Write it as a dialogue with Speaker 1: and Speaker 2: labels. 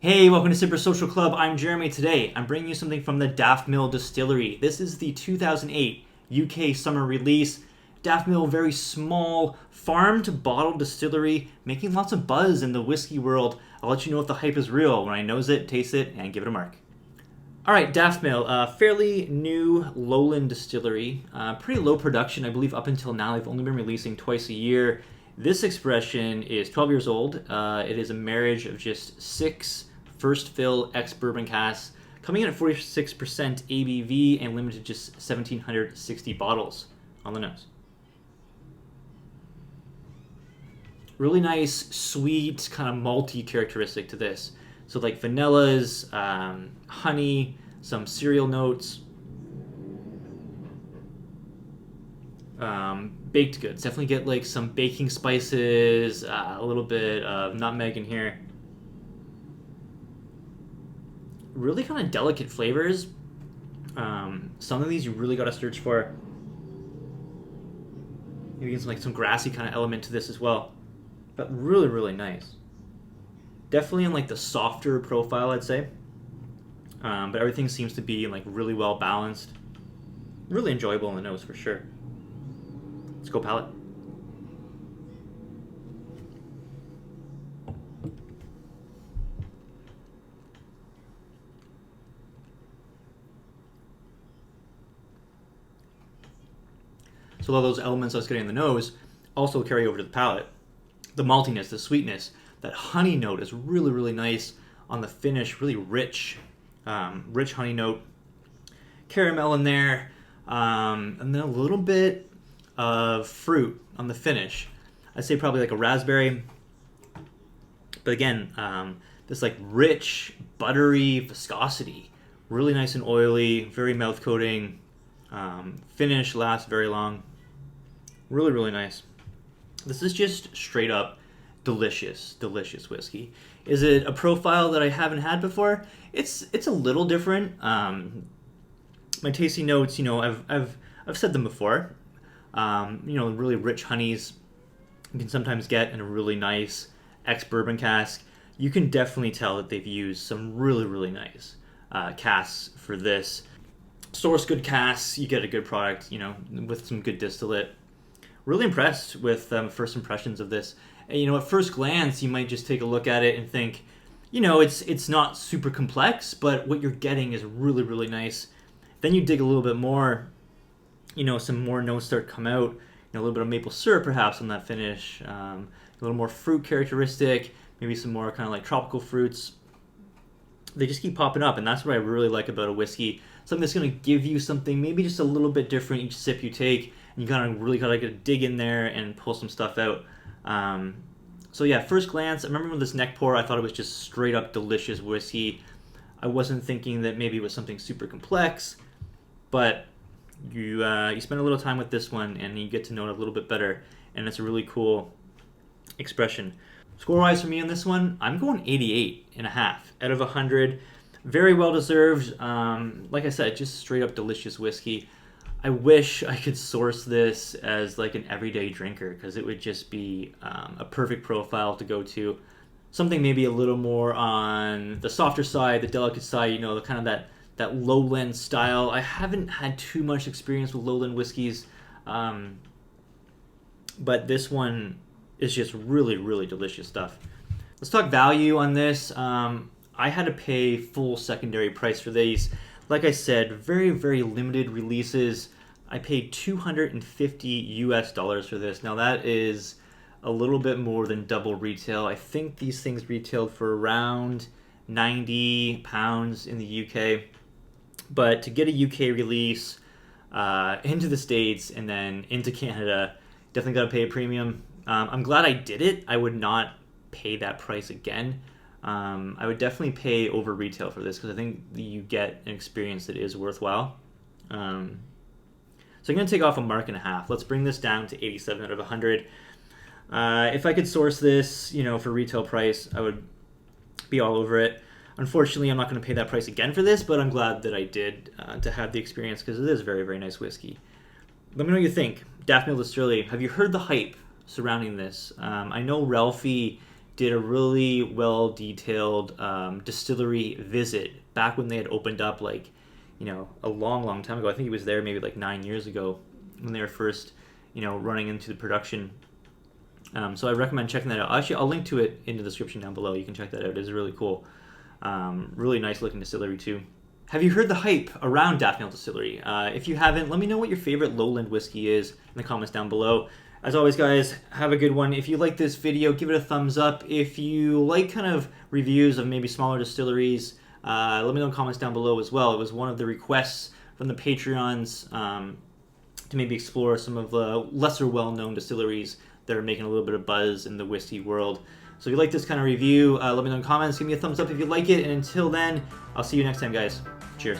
Speaker 1: Hey, welcome to Sipper Social Club. I'm Jeremy. Today, I'm bringing you something from the Daftmill distillery. This is the 2008 UK summer release. Daftmill, very small, farm-to-bottle distillery, making lots of buzz in the whiskey world. I'll let you know if the hype is real when I nose it, taste it, and give it a mark. All right, Daftmill, fairly new lowland distillery. Pretty low production, I believe up until now. They've only been releasing twice a year. This expression is 12 years old. It is a marriage of just 6 first fill ex-bourbon casks, coming in at 46% ABV and limited to just 1,760 bottles on the nose. Really nice, sweet, kind of malty characteristic to this. So like vanillas, honey, some cereal notes, baked goods. Definitely get like some baking spices, a little bit of nutmeg in here. Really kind of delicate flavors. Some of these you really got to search for. Maybe get some grassy kind of element to this as well. But really, really nice. Definitely in like the softer profile, I'd say. But everything seems to be like really well balanced. Really enjoyable in the nose for sure. Let's go palate. So all those elements I was getting in the nose also carry over to the palate. The maltiness, the sweetness, that honey note is really, really nice on the finish, really rich, rich honey note. Caramel in there, and then a little bit of fruit on the finish. I'd say probably like a raspberry. But again, this like rich, buttery viscosity. Really nice and oily, very mouth coating. Finish lasts very long. Really, really nice. This is just straight up delicious, delicious whiskey. Is it a profile that I haven't had before? It's a little different. My tasting notes, I've said them before. Really rich honeys you can sometimes get in a really nice ex-bourbon cask. You can definitely tell that they've used some really, really nice casks for this. Source good casks, you get a good product, with some good distillate. Really impressed with first impressions of this. And, at first glance, you might just take a look at it and think, it's not super complex, but what you're getting is really, really nice. Then you dig a little bit more, some more notes start to come out. A little bit of maple syrup perhaps on that finish, a little more fruit characteristic, maybe some more kind of like tropical fruits. They just keep popping up, and that's what I really like about a whiskey. Something that's going to give you something maybe just a little bit different each sip you take. And you kind of really got to dig in there and pull some stuff out. So yeah, first glance, I remember with this neck pour, I thought it was just straight up delicious whiskey. I wasn't thinking that maybe it was something super complex, but you spend a little time with this one and you get to know it a little bit better, and it's a really cool expression. Score-wise for me on this one, I'm going 88.5 out of 100. Very well deserved. Like I said, just straight up delicious whiskey. I wish I could source this as like an everyday drinker, because it would just be a perfect profile to go to. Something maybe a little more on the softer side, the delicate side, the kind of that lowland style. I haven't had too much experience with lowland whiskeys, but this one is just really, really delicious stuff. Let's talk value on this. I had to pay full secondary price for these. Like I said, very, very limited releases. I paid $250 for this. Now that is a little bit more than double retail. I think these things retailed for around £90 in the UK. But to get a UK release into the States and then into Canada, definitely got to pay a premium. I'm glad I did it. I would not pay that price again. I would definitely pay over retail for this, because I think you get an experience that is worthwhile. So I'm going to take off a mark and a half. Let's bring this down to 87 out of 100. If I could source this, for retail price, I would be all over it. Unfortunately, I'm not going to pay that price again for this, but I'm glad that I did to have the experience, because it is very, very nice whiskey. Let me know what you think. Daftmill Distillery, have you heard the hype surrounding this? I know Ralphie did a really well detailed distillery visit back when they had opened up, like, you know, a long time ago. I think he was there maybe like 9 years ago when they were first, you know, running into the production. So I recommend checking that out. Actually, I'll link to it in the description down below. You can check that out. It's really cool. Really nice looking distillery too. Have you heard the hype around Daftmill Distillery? If you haven't, let me know what your favorite lowland whiskey is in the comments down below. As always, guys, have a good one. If you like this video, give it a thumbs up. If you like kind of reviews of maybe smaller distilleries, let me know in the comments down below as well. It was one of the requests from the Patreons to maybe explore some of the lesser well-known distilleries that are making a little bit of buzz in the whiskey world. So if you like this kind of review, let me know in the comments. Give me a thumbs up if you like it. And until then, I'll see you next time, guys. Cheers.